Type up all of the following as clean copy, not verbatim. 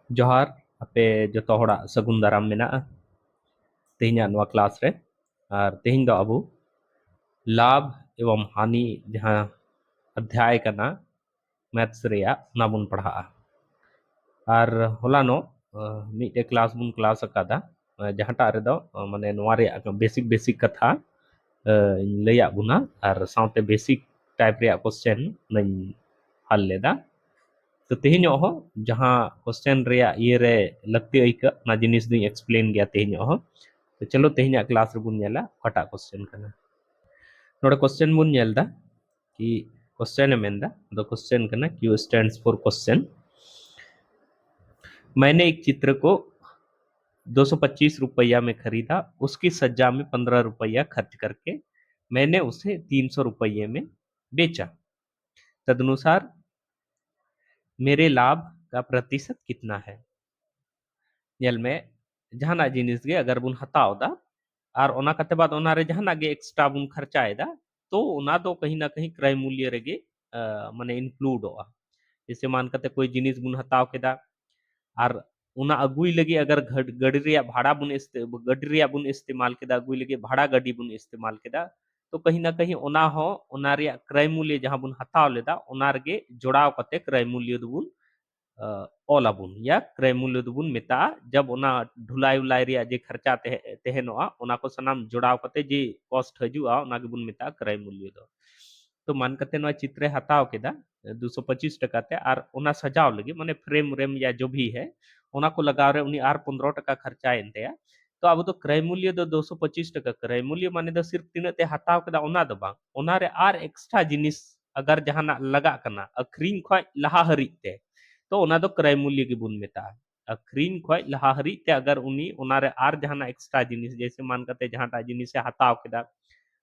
जोहार आपे जो हड़ा सगुन दाराम मेना तेहना नवा क्लास रे और तेहन दो अबू लाभ एवं हानि जहाँ अध्याय करना मैथ्स रेया ना बुन पढ़ा और होलानो मिटे क्लास बुन क्लास अकादा जहाँटा रे दो माने नवा रे बेसिक बेसिक कथा लैया बुना और साउते बेसिक टाइप रे क्वेश्चन नई हल लेदा तो तेहनो हो जहाँ क्वेश्चन रेया ये रे लगते अइका ना जिनिस दुई एक्सप्लेन गया तेहनो हो तो चलो तेहना क्लास रे बुन नेला फटा क्वेश्चन करना नोडे क्वेश्चन बुन नेलदा कि क्वेश्चन मेंदा द क्वेश्चन करना क्यू स्टैंड्स फॉर क्वेश्चन मैंने एक चित्र को 225 रुपया में खरीदा उसकी सज्जा में 15 रुपया खर्च करके मैंने उसे 300 रुपये में बेचा तदनुसार मेरे लाभ का प्रतिशत कितना है ᱧᱮᱞ ᱢᱮ ᱡᱟᱦᱟᱱᱟᱜ ᱡᱤᱱᱤᱥ ᱜᱮ अगर बुन हताव दा और ओना कते बाद ओना रे जहाना गे एक्स्ट्रा बुन खर्चाए दा तो ओना दो कहीं ना कहीं क्रय मूल्य रे गे माने इंक्लूड होआ जैसे मान कते कोई जिनिस बुन हताव केदा और उना अगुई लगी अगर गाड़ी रे भाड़ा बुन इस्तेमाल केदा अगुई लगी भाड़ा गाड़ी बुन इस्तेमाल केदा तो कहीं ना कहीं ओना हो ओना रे क्रय मूल्य जहां बुन हताव लेदा ओना रे जोड़ाव कते क्रय मूल्य दुबुन ओलाबुन या क्रय मूल्य दुबुन मेता जब ओना ढुलाई उलाई रे जे खर्चा तेहनोआ ओना को सनाम जोड़ाव कते जे कॉस्ट हजुआ ओना के बुन मेता क्रय मूल्य दो तो मान कते नो चित्र हताव केदा 225 टका ते और ओना सजाव लगे माने फ्रेम रेम या जो भी है ओना को लगाव रे उनी आर 15 टका खर्चा एनते तो अब तो क्रय मूल्य दो 225 टका क्रय मूल्य माने दो सिर्फ तीन ते हताव केदा ओना दो बांग ओना रे आर एक्स्ट्रा जिनिस अगर जहाना लगा कना अखरीन खय लहा हरि ते तो ओना दो क्रय मूल्य के बुन मेता अखरीन खय लहा हरि ते अगर उनी ओना रे आर जहाना एक्स्ट्रा जिनिस जैसे मान कते जहाटा जिनिस से हताव केदा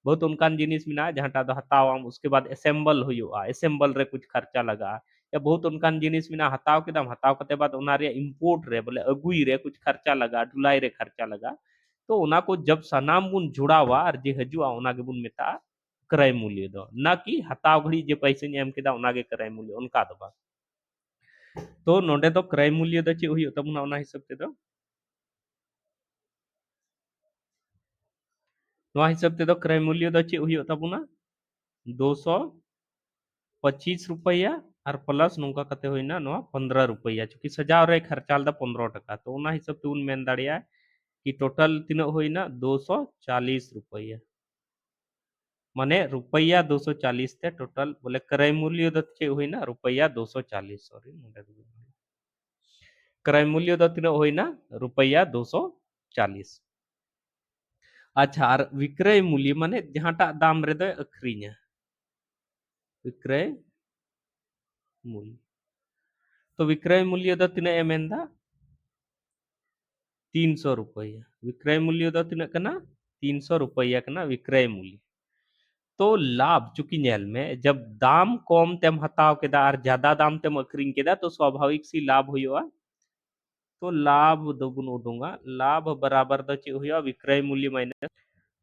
बहुत उनकान जिनिस मिना जहाटा दो हतावम उसके बाद असेंबल हुआ असेंबल रे कुछ खर्चा लगा या बहुत उनकान जिनिस मिना हताव केदम हताव कते बाद ओना रे इंपोर्ट रे बोले अगुई रे कुछ खर्चा लगा ढुलाई रे खर्चा लगा तो ओना को जब सनाम बुन जुड़ावा और जे हजुआ ओना के बुन मेता क्रय मूल्य दो ना कि हताव घड़ी जे पैसे एम केदा ओना के क्रय मूल्य उनका दो तो नोडे तो क्रय मूल्य दो चे हुई तबना ओना हिसाब ते दो नोआ हिसाब ते दो क्रय मूल्य दो चे हुई तबना 225 रुपया और प्लस नोंका कते होइना नोआ 15 रुपया चूंकि सजाव रे खर्चाल दा 15 टका तो ओना हिसाब ते उन मेन दाड़िया कि टोटल तीना होइना 240 रुपया माने रुपया 240 ते टोटल बोले क्रय मूल्य दो चे होइना रुपया 240 सॉरी क्रय मूल्य दो तीना होइना रुपया 240 अच्छा और विक्रय मूल्य माने जहाटा दाम रे दो अखरीना विक्रय मूल्य तो विक्रय मूल्य दो तीना एमेंदा 300 रुपया विक्रय मूल्य दो तीना कना 300 रुपया कना विक्रय मूल्य तो लाभ चूंकि नेल में जब दाम कम तेम हताव केदा और ज्यादा दाम तेम अखरीन केदा तो स्वाभाविक सी लाभ हुआ तो लाभ दोगुन उडूंगा लाभ बराबर द चे हुआ विक्रय मूल्य माइनस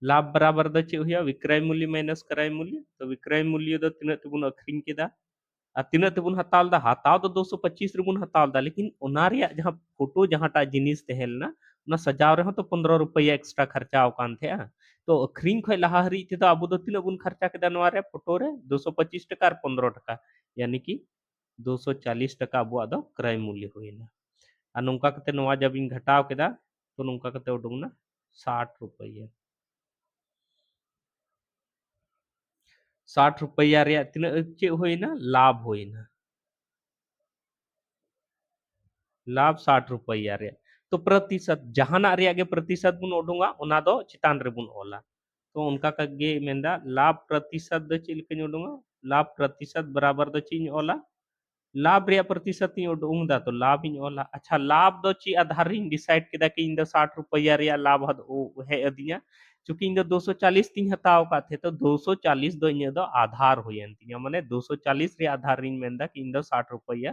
लाभ बराबर द चे हुआ विक्रय मूल्य माइनस क्रय मूल्य तो विक्रय मूल्य दो तीना तेबुन अखरीन केदा और तीना तेबुन हताव दा हताव तो 225 रिबुन हताव दा लेकिन ओना रे जहां फोटो जहांटा जिनिस तेहल ना ना सजाव रे तो 15 रुपया एक्स्ट्रा खर्चा कान थे तो अखरीन खय लहा हरि ते तो अब दो तीना बुन खर्चा केदा नवा रे फोटो रे 225 टका और 15 टका यानी कि 240 टका अब दो क्रय मूल्य होइना और नोंका कते नवा जब इन घटाव केदा तो नोंका कते उडुंगना 60 रुपया 60 रुपया रे तीना चे होइना लाभ होइना लाभ 60 रुपया रे तो प्रतिशत जहाना रे गे प्रतिशत बुन उडुंगा ओना दो चितान रे बुन ओला तो उनका का गे मेंदा लाभ प्रतिशत द चे लिखिन उडुंगा लाभ प्रतिशत बराबर द चे ओला लाभ रे प्रतिशत ही उडुंग दा तो लाभ ही ओला अच्छा लाभ दो ची आधार री डिसाइड केदा कि इन 60 रुपया रे लाभ हद ओ है अदिया चूंकि इन 240 तीन हताव का थे तो 240 दो इन दो आधार होयन तिया माने 240 रे आधार री मेंदा कि इन 60 रुपया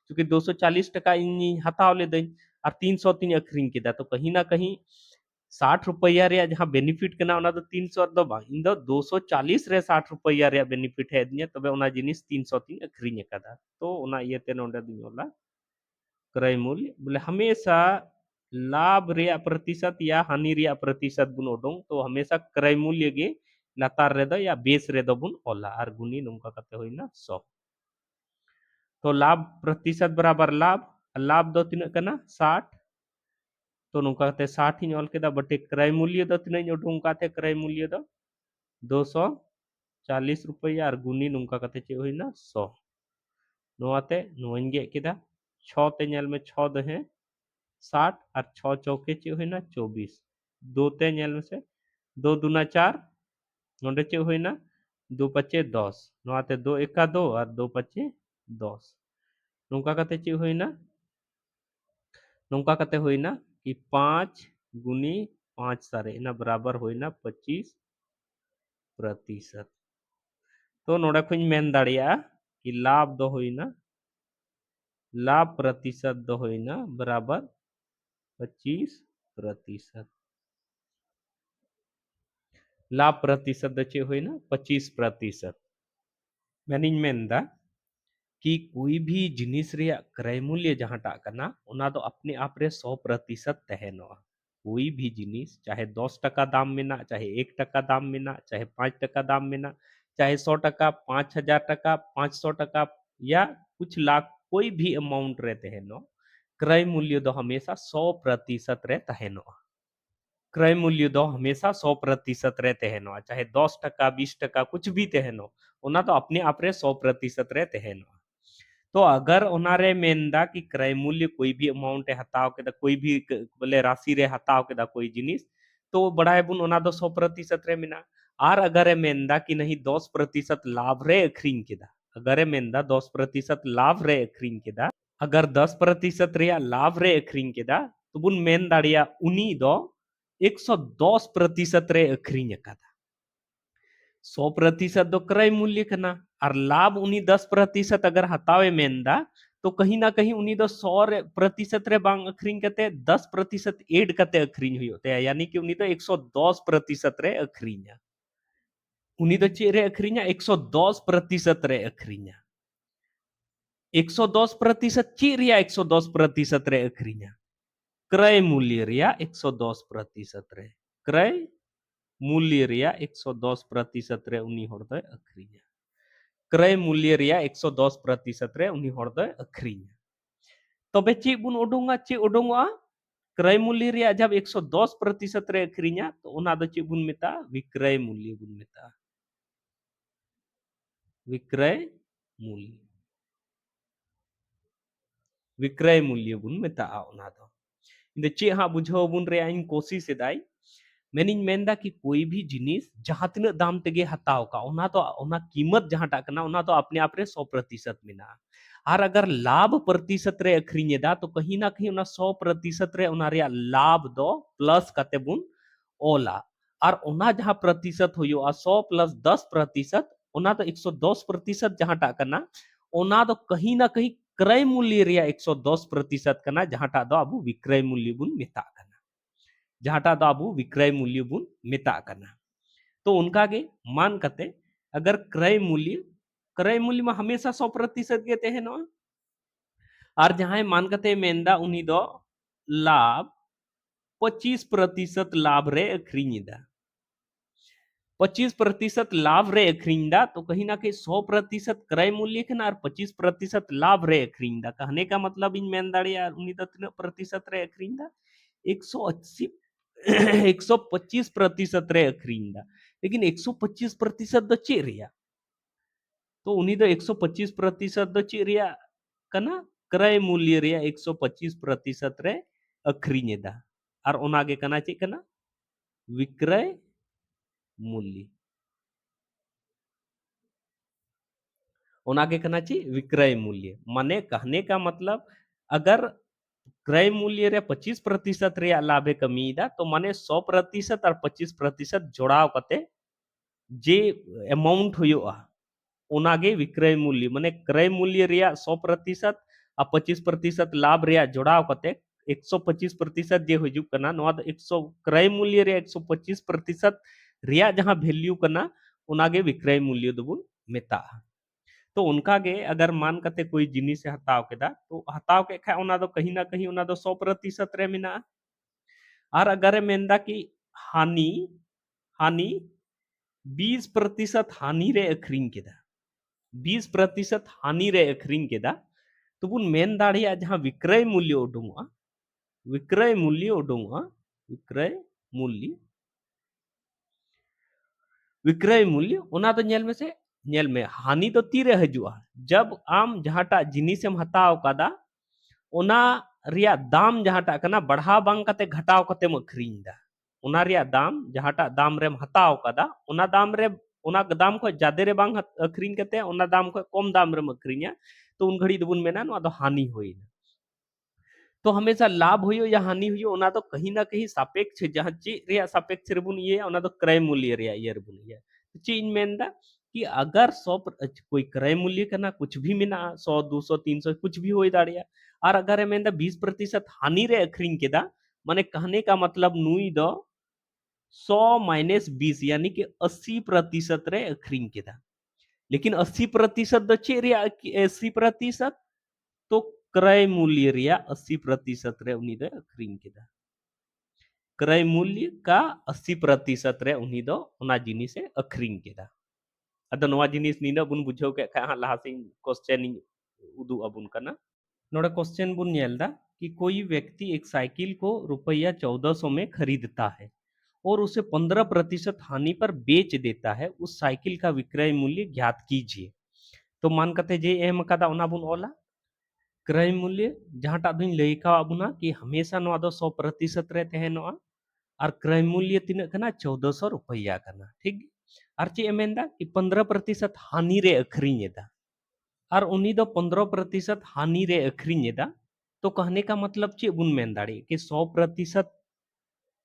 चूंकि 240 टका इन हताव ले दई और 300 तीन अखरीन केदा तो कहीं ना कहीं 60 रुपया रे जहां बेनिफिट कना ओना दो 300 दो बा इन दो 240 रे 60 रुपया रे बेनिफिट है दिया तबे ओना जिनिस 300 तीन अखरीन कदा तो ओना ये ते नोंडे दिन ओला क्रय मूल्य बोले हमेशा लाभ रिया प्रतिशत या हानि रिया प्रतिशत बुन ओडोंग तो हमेशा क्रय मूल्य गे लातार रे दो या बेस रे दो बुन ओला और गुनी नोंका कते होइना 100 तो लाभ प्रतिशत बराबर लाभ लाभ दो तिना कना 60 तो नोंका कते 60 इन ऑल केदा बटे क्रय मूल्य दो तिना ओडोंग काते क्रय मूल्य दो 240 रुपया और गुनी नोंका कते चे होइना 100 नोआते नोइन गे केदा 6 ते नेल में 6 दो है 60 और 6 चौके चे होइना 24 दो ते नेल में से 2 दूना 4 नोंडे चे होइना 2 पचे 10 नोआते 2 एका 2 और 2 पचे 10 नोंका कते चे होइना नोंका कते होइना कि 5 गुनी 5 सारे इना बराबर होइना 25% तो नोडे खुñ मेन दाड़िया कि लाभ दो होइना लाभ प्रतिशत दो होइना बराबर 25% लाभ प्रतिशत दो चे होइना 25% मैंने मेनदा कि कोई भी जिनिस रिया क्रय मूल्य जहांटा कना ओना दो अपने आप रे 100% तहनोआ कोई भी जिनिस चाहे 10 टका दाम में ना चाहे 1 टका दाम में ना चाहे 5 टका दाम में ना चाहे 100 टका 5000 टका 500 टका या कुछ लाख कोई भी अमाउंट रे तहनो क्रय मूल्य दो हमेशा 100% रे तहनोआ क्रय मूल्य दो हमेशा 100% रे तहनोआ चाहे 10 टका 20 टका कुछ भी तहनो ओना तो अपने आप रे 100% रे तहनोआ तो अगर उनारे मेनदा कि क्रय मूल्य कोई भी अमाउंट हताव के कोई भी बोले राशि रे हताव के कोई जिनिस तो बढ़ाए बुन ओना दो 100% रे मिना और अगर मेनदा कि नहीं 10% लाभ रे अखरीन केदा अगर मेनदा 10% लाभ रे अखरीन केदा अगर 10% रे लाभ रे अखरीन केदा तो बुन मेन दाड़िया उनी दो 110% रे अखरीन अकादा 100% दो क्रय मूल्य कना और लाभ उन्हीं 10% अगर हतावे मेनदा तो कहीं ना कहीं उन्हीं दो 100% रे बांग अखरीन कते 10% एड कते अखरीन हुई होते हैं यानी कि उन्हीं तो 110% रे अखरीन उन्हीं तो चे रे अखरीन 110% रे अखरीन 110% चे रिया 110% रे अखरीन क्रय मूल्य रिया 110% रे क्रय मूल्य रिया 110% रे उन्हीं हर दो अखरीन क्रय मूल्य रिया 110% रे उन्हीं हर दो अखरीन तबे चे बुन ओडोंगा चे ओडोंगा क्रय मूल्य रिया जब 110% रे अखरीन तो ओना दो चे बुन मेता विक्रय मूल्य बुन मेता विक्रय मूल्य बुन मेता ओना दो इंदे चे हा बुझाव बुन रे इन कोशिश एदाई मैंने मेनदा कि कोई भी जिनिस जहां तिना दाम तेगे हताव का ओना कीमत जहां टा कना ओना तो अपने आप रे 100% मिना और अगर लाभ प्रतिशत रे अखरीनेदा तो कहीं ना कहीं ओना 100% रे ओना रे लाभ दो प्लस कते बुन ओला और ओना जहां प्रतिशत होयो 100 प्लस 10% ओना तो 110% जहां टा कना ओना तो कहीं ना कहीं क्रय मूल्य रे 110% कना जहां टा दो अबू विक्रय मूल्य बुन मेता जहाटा दो अबू विक्रय मूल्य बुन मेता कना तो उनका गे मान कते अगर क्रय मूल्य में हमेशा 100% गे तहनो और जहां मान कते मेंदा उन्हीं दो लाभ 25% लाभ रे अखरीदा 25% लाभ रे अखरीदा तो कहीं ना कहीं 100% क्रय मूल्य के ना और 25% लाभ रे अखरीदा कहने का मतलब इन मेन दाड़िया उन्हीं दो 3% रे अखरीदा 180 125% रे अखरीदा लेकिन 125% दो चे रिया तो उन्हीं दो 125% दो चे रिया कना क्रय मूल्य रिया 125% रे अखरीनेदा और ओनागे कना चे कना विक्रय मूल्य ओनागे कना चे विक्रय मूल्य माने कहने का मतलब अगर क्रय मूल्य रे 25% रे लाभे कमीदा तो माने 100% और 25% जोड़ाव कते जे अमाउंट हुआ ओनागे विक्रय मूल्य माने क्रय मूल्य रिया 100% और 25% लाभ रिया जोड़ाव कते 125% जे हुजू कना नवा 100 क्रय मूल्य रे 125% रिया जहां वैल्यू कना ओनागे विक्रय मूल्य दबुन मेता तो उनका गे अगर मान कते कोई जिनिस से हताव केदा तो हताव के खा उना दो कहीं ना कहीं उना दो 100% रे मिना और अगर मेंदा कि हानि हानि 20% हानि रे अखरिंग केदा 20% हानि रे अखरिंग केदा तो बुन मेन दाड़िया जहां विक्रय मूल्य उडुंगा विक्रय मूल्य उडुंगा विक्रय मूल्य विक्रय मूल्य उना तो नेल में से नेल में हानि तो तीरे हजुआ जब आम जहाटा जिनिसम हताव कादा उना रिया दाम जहाटा कना बढ़ाव बांग कते घटाव कते अखरिंग दा उना रिया दाम जहाटा दाम रेम हताव कादा उना दाम रे उना दाम को जादे रे बांग अखरिंग कते उना दाम को कम दाम रेम अखरिंगा तो उन घड़ी दबुन मेना नो हानि होइना तो हमेशा लाभ हुई या हानि हुई ओना तो कहीं ना कहीं सापेक्ष जहां चे रे सापेक्ष रेबुन ये ओना तो क्रय मूल्य रे ये रेबुन ये तो चे इन मेनदा कि अगर 100 कोई क्रय मूल्य करना कुछ भी मिना 100 200 300 कुछ भी हो दाड़िया और अगर मेनदा 20% हानि रे अखरिंग केदा माने कहने का मतलब नुई दो 100 - 20 यानी कि 80% रे अखरिंग केदा लेकिन 80% द चे रे 80% तो क्रय मूल्य रिया 80% रे उनी दो अखरिंग केदा क्रय मूल्य का 80% रे उनी दो उना जिनिस से अखरिंग केदा अदो नवा जिनिस नीना बुन बुझाव के खा लाहा से क्वेश्चन उदु अबुन कना नोड़ा क्वेश्चन बुन नेलदा कि कोई व्यक्ति एक साइकिल को रुपया 1400 में खरीदता है और उसे 15% हानि पर बेच देता है उस साइकिल का विक्रय मूल्य ज्ञात कीजिए तो मान कते जे एम कदा उना बुन ओला क्रय मूल्य जहां दिन लैका बुना कि हमेशा नो 100% रे तहनोआ और क्रय मूल्य तीना कना 1400 रुपया कना ठीक और चे एमेंदा कि 15% हानि रे अखरिंगेदा और उनी दो 15% हानि रे अखरिंगेदा तो कहने का मतलब चे बुन मेन दाड़ी कि 100%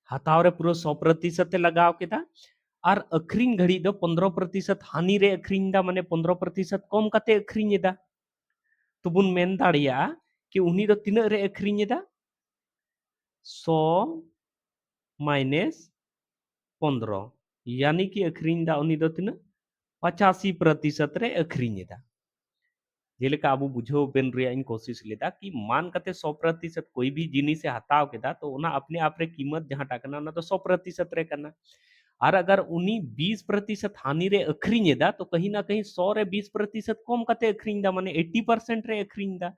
हताव रे पूरा 100% लगाव केदा और अखरिंग घड़ी दो 15% हानि रे अखरिंगदा माने 15% कम कते अखरिंगेदा तो बुन मेन दाड़िया कि उनी दो तीना रे अखरिंगेदा 100 - 15 यानी कि अखरिंगदा उनी दो तीना 85% रे अखरिंगेदा जेलेका अब बुझो बेन रे इन कोशिश लेदा कि मान कते 100% कोई भी जिनिस से हताव केदा तो उना अपने आप रे कीमत जहां टाकना ना तो 100% रे करना और अगर उनी 20% हानि रे अखरिंगेदा तो कहीं ना कहीं 100 रे 20% कम कते अखरिंगदा माने 80% रे अखरिंगदा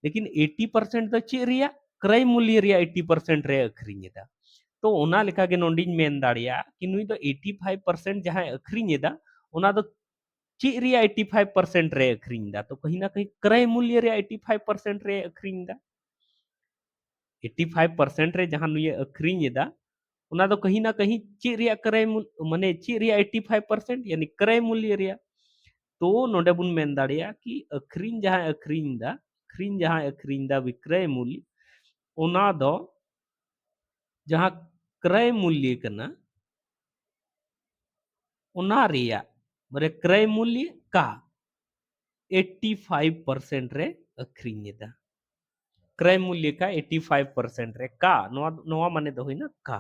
लेकिन 80% तो चे रिया क्रय मूल्य रिया 80% रे अखरिंगेदा तो ओना लेका गे नोंडिन मेन दाड़िया कि नुई दो 85% जहां अखरिंगेदा ओना दो चे रिया 85% रे अखरिंगदा तो कहीं ना कहीं क्रय मूल्य रिया 85% रे अखरिंगदा 85% रे जहां नुई अखरिंगेदा ओना दो कहीं ना कहीं चे रिया क्रय माने चे रिया 85% यानी क्रय मूल्य रिया तो नोडे बुन मेन दाड़िया कि अखरिंग जहां अखरिंगदा विक्रय मूल्य ओना दो जहां क्रय मूल्य कना ओना रिया माने क्रय मूल्य का 85% रे अखरिंगेदा क्रय मूल्य का 85% रे का नोवा माने दो होइना का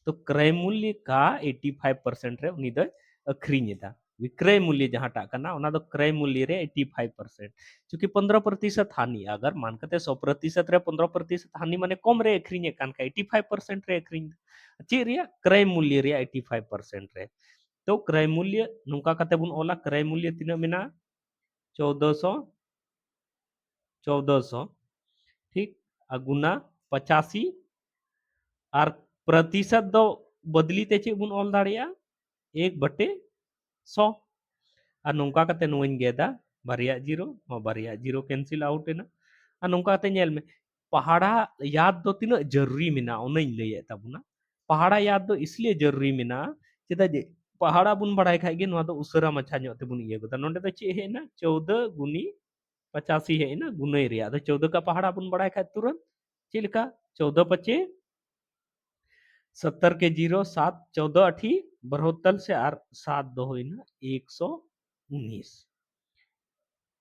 तो क्रय मूल्य का 85% रे उनी दो अखरिंगेदा विक्रय मूल्य जहां टा कना ओना दो क्रय मूल्य रे 85% क्योंकि 15% हानि अगर मान कते 100% रे 15% हानि माने कम रे अखरिंगे कान का 85% रे अखरिंग चे रिया क्रय मूल्य रे 85% रे तो क्रय मूल्य नुका कते बुन ओला क्रय मूल्य तीना मेना 1400 1400 ठीक गुना 85 और प्रतिशत दो बदली ते चे बुन ओल दाड़िया 1/100 और नौका कते नोइन गेदा बारिया जीरो और बारिया जीरो कैंसिल आउट है ना और नौका कते नेल में पहाड़ा याद दो तीन जरूरी मिना ओनई लई ताबुना पहाड़ा याद दो इसलिए जरूरी मिना चेदा जे पहाड़ा बुन बड़ाई खाइ गे नोआ दो उसरा मछा ᱧᱚᱜ तेबुन इये गोदा नोंडे दो चे है ना 14 गुनी 85 है ना गुनई रिया तो 14 का पहाड़ा बुन बड़ाई खाइ तुरंत चिलका 14 पचे 70 के जीरो 7 14 अठी 72 से आर 7 दो होइना 119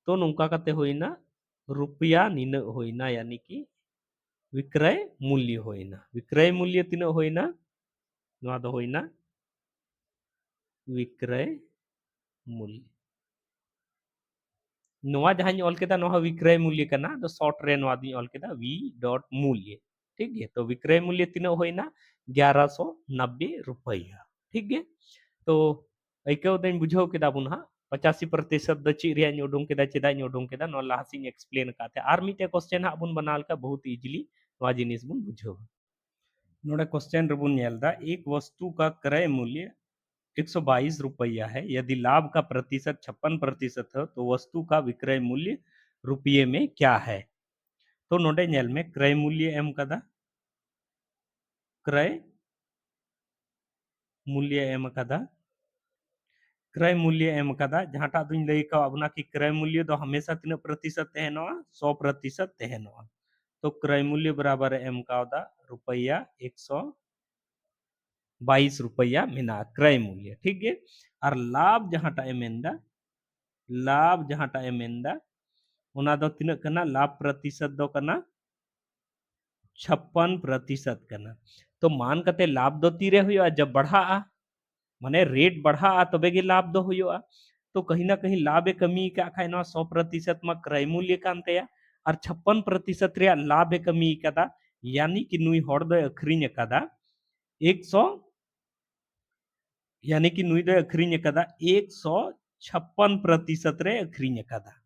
तो नौका कते होइना रुपया निन होइना यानी कि विक्रय मूल्य होइना विक्रय मूल्य तीन होइना नोआ दो होइना विक्रय मूल्य नोआ जहां ऑल केदा नोआ विक्रय मूल्य कना तो शॉर्ट रे नोआ दी ऑल केदा v डॉट मूल्य ठीक है। तो विक्रय मूल्य तीना होइना 1190 रुपया ठीक है। तो ऐको दिन बुझाव केदा बुन हा 85% द ची रिया उडुंग केदा चेदा उडुंग केदा नो लाहासिंग एक्सप्लेन काते आर मिटे क्वेश्चन हा बुन बनाल का बहुत इजीली नोआ जिनिस बुन बुझाव नोडे क्वेश्चन रे बुन नेलदा एक वस्तु का क्रय मूल्य 122 रुपया है। यदि लाभ का प्रतिशत 56% है तो वस्तु का विक्रय मूल्य रुपये में क्या है। तो नोडे नेल में क्रय मूल्य एम कदा क्रय मूल्य एम कदा क्रय मूल्य एम कदा जहाटा दुन लई का अपना कि क्रय मूल्य तो हमेशा तीन प्रतिशत तहनवा 100% तहनवा। तो क्रय मूल्य बराबर एम का रुपया 122 रुपया मेना क्रय मूल्य ठीक है। और लाभ जहाटा एमेंदा लाभ जहाटा एमेंदा उना दो तीन कना लाभ प्रतिशत दो कना 56% कना। तो मान कते लाभ दो तीरे हुआ जब बढ़ा माने रेट बढ़ा तबे गे लाभ दो हुआ। तो कहीं ना कहीं लाभ कमी का खाए 100% में क्रय मूल्य कानते और 56% रे लाभ कमी कदा यानी कि नुई हड़ दो अखरीन कदा 100 यानी कि नुई दो अखरीन कदा 156% रे अखरीन कदा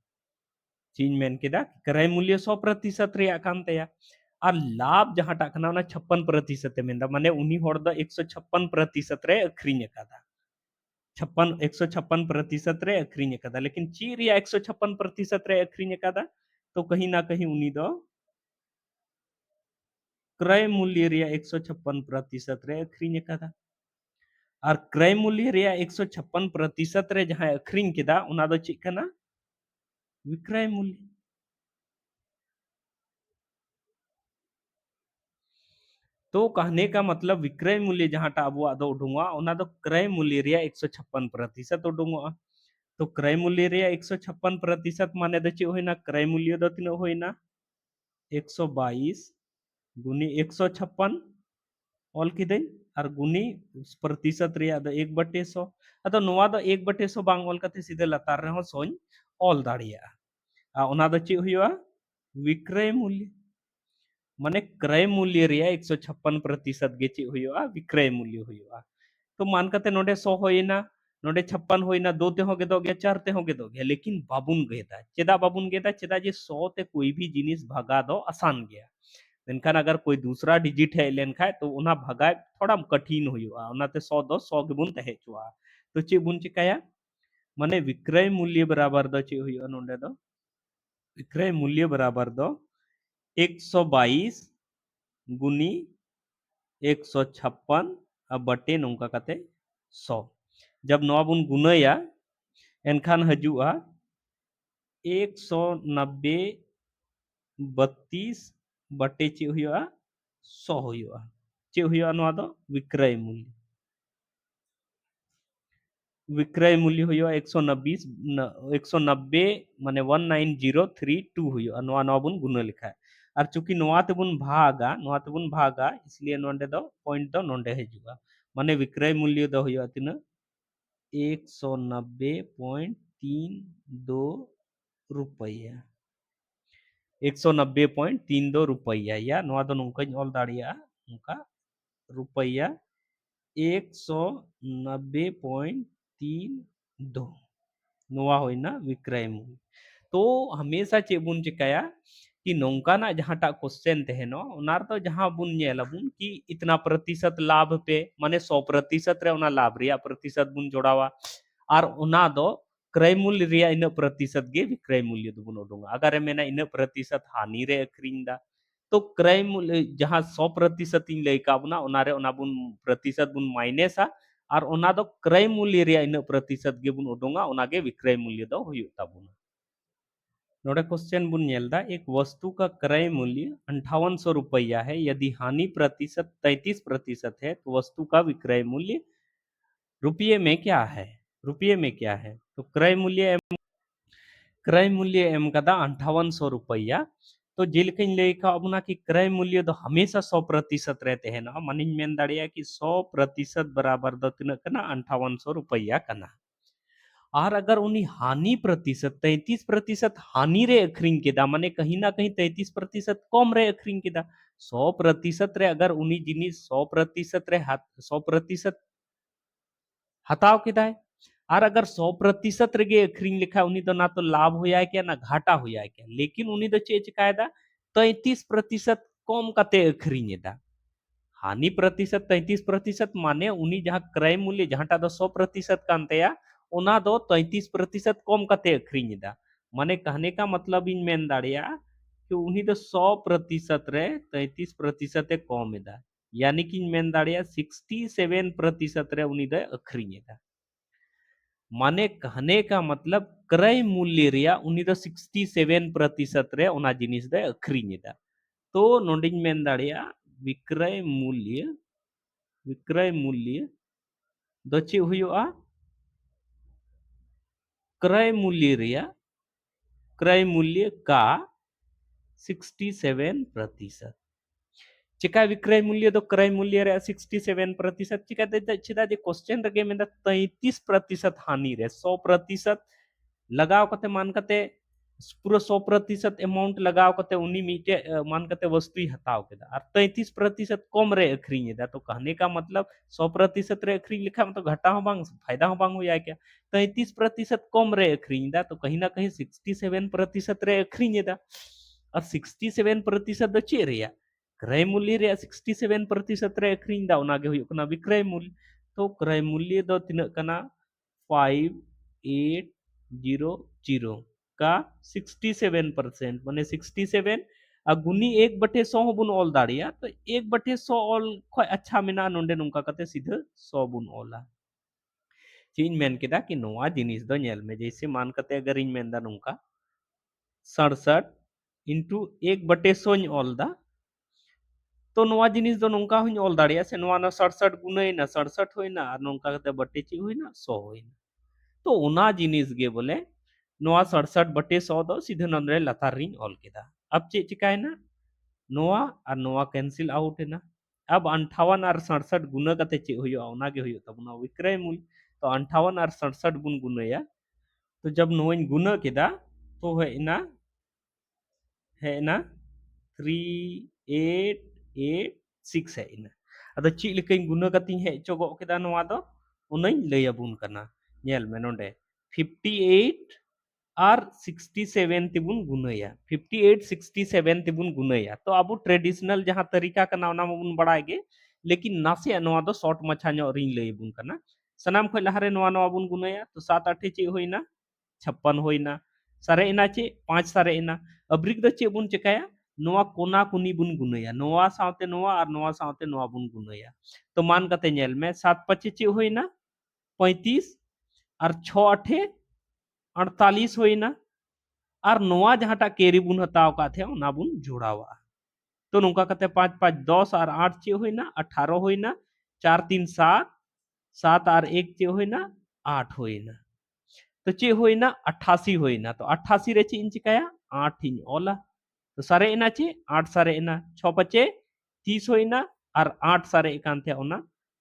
चीज मेन केदा क्रय मूल्य 100% रे कानते और लाभ जहाटा कना 56% मेंदा माने उनी हड़ दो 156% रे अखरीन कदा 156% रे अखरीन कदा लेकिन ची रिया 156% रे अखरीन कदा तो कहीं ना कहीं उनी दो क्रय मूल्य रिया 156% रे अखरीन कदा और क्रय मूल्य रिया 156% रे जहां अखरीन केदा उना दो ची कना विक्रय मूल्य। तो कहने का मतलब विक्रय मूल्य जहां अबुआ दो उडुंगा उना दो क्रय मूल्य रिया 156% उडुंगा। तो क्रय मूल्य रिया 156% माने दो ची होइना क्रय मूल्य दो तीन होइना 122 गुनी 156 ऑल किदें और गुनी प्रतिशत रिया दो 1/100 अतो नोआ दो 1/100 बांग ऑल कते सीधे लतार रे हो सोई ऑल दाड़िया आ ओना दो ची हुआ विक्रय मूल्य माने क्रय मूल्य रिया 156% गे ची हुआ विक्रय मूल्य हुआ। तो मान कते नोडे 100 होइना नोडे 56 होइना दो ते हो गेदो गया चार ते हो गेदो गया लेकिन बाबुन गेदा चेदा बाबुन गेदा चेदा जे 100 ते कोई भी जिनिस भगा दो आसान गया मेनखान अगर कोई दूसरा डिजिट है लेन खाए तो उना भगा थोड़ा कठिन हुआ उनाते 100 दो 100 के बुन तहे चुआ। तो चे बुन चिकाया माने विक्रय मूल्य बराबर दो चे हुआ नोडे दो विक्रय मूल्य बराबर दो 122 गुनी 156 अब बटे नौका कते 100 जब नवा बुन गुनया एनखान हजुआ 190 32 बटे चे हुआ 100 हुआ चे हुआ नवा दो विक्रय मूल्य हुआ 190 माने 19032 हुआ नवा नवा बुन गुना लिखा है और चूंकि नवा ते बुन भागा इसलिए नोंडे दो पॉइंट दो नोंडे हजुआ माने विक्रय मूल्य दो हुआ तिना 190.32 रुपया 190.32 रुपया या नवा दो नोंका ऑल दाड़िया नोंका रुपया 190.32 नोआ होइना विक्रय मूल्य। तो हमेशा चे बुन चिकाया कि नौकाना जहांटा क्वेश्चन तहनो उनार तो जहां बुन नेलबुन कि इतना प्रतिशत लाभ पे माने 100% रे उना लाभ रिया प्रतिशत बुन जोड़ावा और उना दो क्रय मूल्य रिया इन प्रतिशत गे विक्रय मूल्य दो बुन उडुंगा अगर मेना इन प्रतिशत हानि रे अखरीन दा तो क्रय मूल्य जहां 100% इन लइका बुना उनारे उना बुन प्रतिशत बुन माइनस और उना दो क्रय मूल्य रिया इन प्रतिशत गे बुन उडुंगा उना गे विक्रय मूल्य दो हुयुग ताबुना। नोडे क्वेश्चन बुन नेलदा एक वस्तु का क्रय मूल्य 5800 रुपया है। यदि हानि प्रतिशत 33% है तो वस्तु का विक्रय मूल्य रुपये में क्या है। रुपये में क्या है तो क्रय मूल्य एम कदा 5800 रुपया। तो जेलकन लेखा अपना कि क्रय मूल्य तो हमेशा 100% रहते हैं ना मनिज मेन दाड़िया कि 100% बराबर दो तीन कना 5800 रुपया कना। और अगर उन्हीं हानि प्रतिशत 33% हानि रे अखरीन केदा माने कहीं ना कहीं 33% कम रे अखरीन केदा 100% रे अगर उन्हीं जिनिस 100% रे 100% हताव केदाय और अगर 100% रेगे अखरीन लेखा उन्हीं तो ना तो लाभ होया है क्या ना घाटा होया है क्या लेकिन उन्हीं तो चे चिकायदा 33% कम कते अखरीन एदा हानि प्रतिशत 33% माने उन्हीं जहां क्रय मूल्य जहां दो 100% कान तया ओना दो 33% कम कते अखरीन एदा माने कहने का मतलब इन मेन दाड़िया कि उन्हीं दो 100% रे 33% कम एदा यानी कि इन मेन दाड़िया 67% रे उन्हीं दो अखरीन एदा माने कहने का मतलब क्रय मूल्य रिया उन्हीं दो 67% रे ओना जिनिस दे अखरीन एदा तो नोंडिन मेन दाड़िया विक्रय मूल्य दो चे हुआ क्रय मूल्य का 67% चिका विक्रय मूल्य दो क्रय मूल्य रे 67% चिका चिदा जे क्वेश्चन रगे में 33% हानि रे 100% लगाव कते मान कते पूरा 100% अमाउंट लगाव कते उन्हीं मीटे मान कते वस्तु हताव केदा और 33% कम रे अखरीन एदा तो कहने का मतलब 100% रे अखरीन लिखा मतलब घाटा हो बांग फायदा हो बांग हो या क्या 33% कम रे अखरीन एदा तो कहीं ना कहीं 67% रे अखरीन एदा और 67% दो चे रे क्रय मूल्य रे 67% रे अखरीन दा ओना गे हुयुक ना विक्रय मूल्य तो क्रय मूल्य दो तिनक कना 5800 का 67% माने 67 गुनी 1/100 बुन ऑल दाड़िया तो 1/100 ऑल खय अच्छा मेना नोंडे नुंका कते सीधे 100 बुन ऑला चीज मेन केदा कि नोआ जिनिस दो नेल में जैसे मान कते अगर इन मेन दा नुंका 67 इंटू 1/100 ऑल दा तो नोआ जिनिस दो नोंका हुई ऑल दाड़िया से नोआ ना 67 गुने ना 67 होइना और नोंका कते बटे ची होइना 100 होइना तो ओना जिनिस गे बोले नोआ 67/100 दो सीधे नंदरे लतार रिंग ऑल केदा अब चे चिकायना नोआ और नोआ कैंसिल आउट है ना अब 58 और 67 गुना कते चे हुयो ओना गे हुयो तब ना विक्रय मूल्य तो 58 और 67 बुन गुनया तो जब नोइन गुना केदा तो है ना 3886 है ina ado chi lekain guna kating he chogo keda noa do unain lay abun kana nyel me nonde 58 और 67 तिबुन गुनया 58 67 तिबुन गुनया तो अब ट्रेडिशनल जहां तरीका कना ओना बुन बड़ाएगे लेकिन नासे नोआ दो शॉर्ट मछा नो रिंग लई बुन कना सनाम खय लहारे नोआ नोआ बुन गुनया तो 7 8 चे होइना 56 होइना सारे इना चे 5 सारे इना अब्रिक द चे बुन चिकाया नोआ कोना कुनी बुन गुनया नोआ सावते नोआ और नोआ सावते नोआ बुन गुनया तो मान कते नेल में 7 5 चे होइना 35 और 6 8 48 होइना और नोआ जहाटा केरी बुन हताव का थे ओना बुन जोड़ावा तो नोका कते 5 5 10 और 8 चे होइना 18 होइना 4 3 7 7 और 1 चे होइना 8 होइना तो चे होइना 88 होइना तो 88 रे चे इन चिकाया 8 इन ओला तो सारे इना चे 8 सारे इना 6 5 30 होइना और 8 सारे एकान थे ओना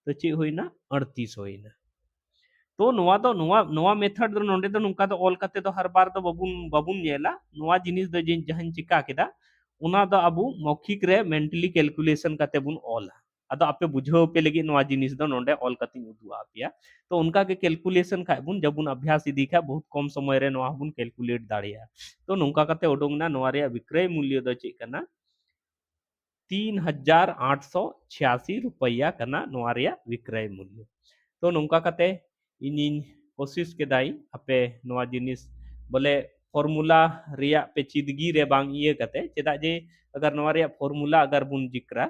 तो चे होइना 38 होइना तो नोआ दो नोआ नोआ मेथड दो नोंडे दो नुका दो ऑल कते दो हर बार दो बबुन बबुन नेला नोआ जिनिस दो जिन जहन चिका केदा उना दो अबु मौखिक रे मेंटली कैलकुलेशन कते बुन ऑल अदो आपे बुझो पे लगी नोआ जिनिस दो नोंडे ऑल कते उदु आपिया तो उनका के कैलकुलेशन खाय बुन जब बुन अभ्यास इदी खा बहुत कम समय रे नोआ बुन कैलकुलेट दाड़िया तो नुका कते ओडोंगना नोआ रे विक्रय मूल्य दो चे कना 3886 रुपया कना नोआ रे विक्रय मूल्य तो नोंका कते इन कोशिश के दाई अपे नोआ जिनिस बोले फॉर्मूला रिया पे चिदगी रे बांग ये कते चेदा जे अगर नोआ रिया फॉर्मूला अगर बुन जिक्रा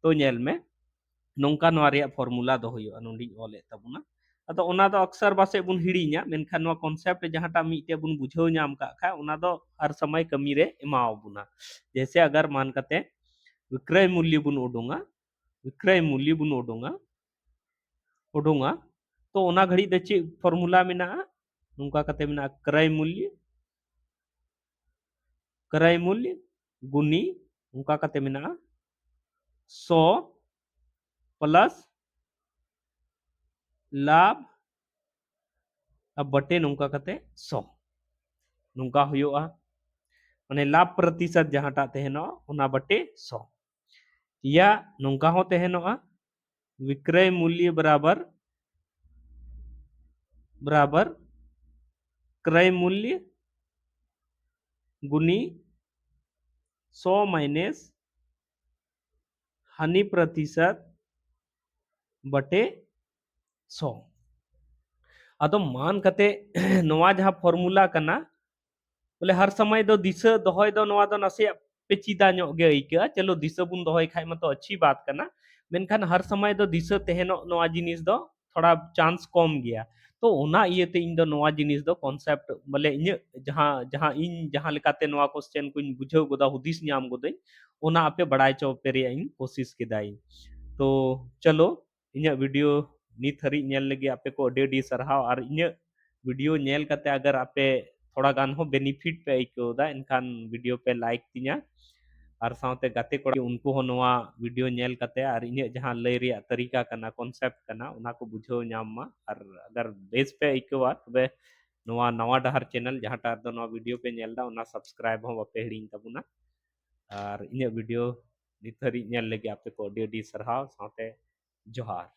तो नेल में नोंका नोआ रिया फॉर्मूला दो हुयो नोंडी ओले तबुना अतो ओना दो अक्सर बासे बुन हिड़ी냐 मेनखान नोआ कॉन्सेप्ट जहाटा मीटे बुन बुझाव नाम का खा ओना दो हर समय कमी रे एमाव बुना जैसे अगर मान कते विक्रय मूल्य बुन उडोंगा तो ओना घड़ी दे चे फॉर्मूला मेना नुका कते मेना क्रय मूल्य गुनी नुका कते मेना 100 प्लस लाभ अब बटे नौका कते 100 नौका हुयुआ माने लाभ प्रतिशत जहांटा तहनो ओना बटे 100 या नौका हो तहनोआ विक्रय मूल्य बराबर बराबर क्रय मूल्य गुनी 100 माइनस हानि प्रतिशत बटे 100 अदो मान कते नवा जहां फॉर्मूला कना बोले हर समय दो दिशा दोहय दो नवा दो नसे पेचीदा ᱧᱚᱜ गे आइका चलो दिशा बुन दोहय खाय मतो अच्छी बात करना मेनखान हर समय दो दिशा तहनो नवा जिनिस दो थोड़ा चांस कम गया तो ओना इयते इन दो नवा जिनिस दो कॉन्सेप्ट बोले इन जहां जहां इन जहां लेकाते नवा क्वेश्चन कुन बुझाव गोदा हुदिस ᱧᱟᱢ गोदै ओना आपे बड़ाय चो पे रे इन कोशिश केदाई तो चलो इन वीडियो नित हरी नेल लगे आपे को अडी सरहाव और इन वीडियो नेल कते अगर आपे थोड़ा गान हो बेनिफिट पे आइकोदा इनखान वीडियो पे लाइक तिया और साथे गाते को उनको हो नवा वीडियो नेल कते और इन जहां लय रिया तरीका कना कॉन्सेप्ट कना उना को बुझो ᱧᱟᱢ मा और अगर बेस पे आइकोवा तबे नवा नवा डहर चैनल जहांटा दो नवा वीडियो पे नेलदा उना सब्सक्राइब हो बापे हिड़िंग तबुना और इन वीडियो नित हरी नेल लगे आपे को अडी सरहाव साथे जोहार।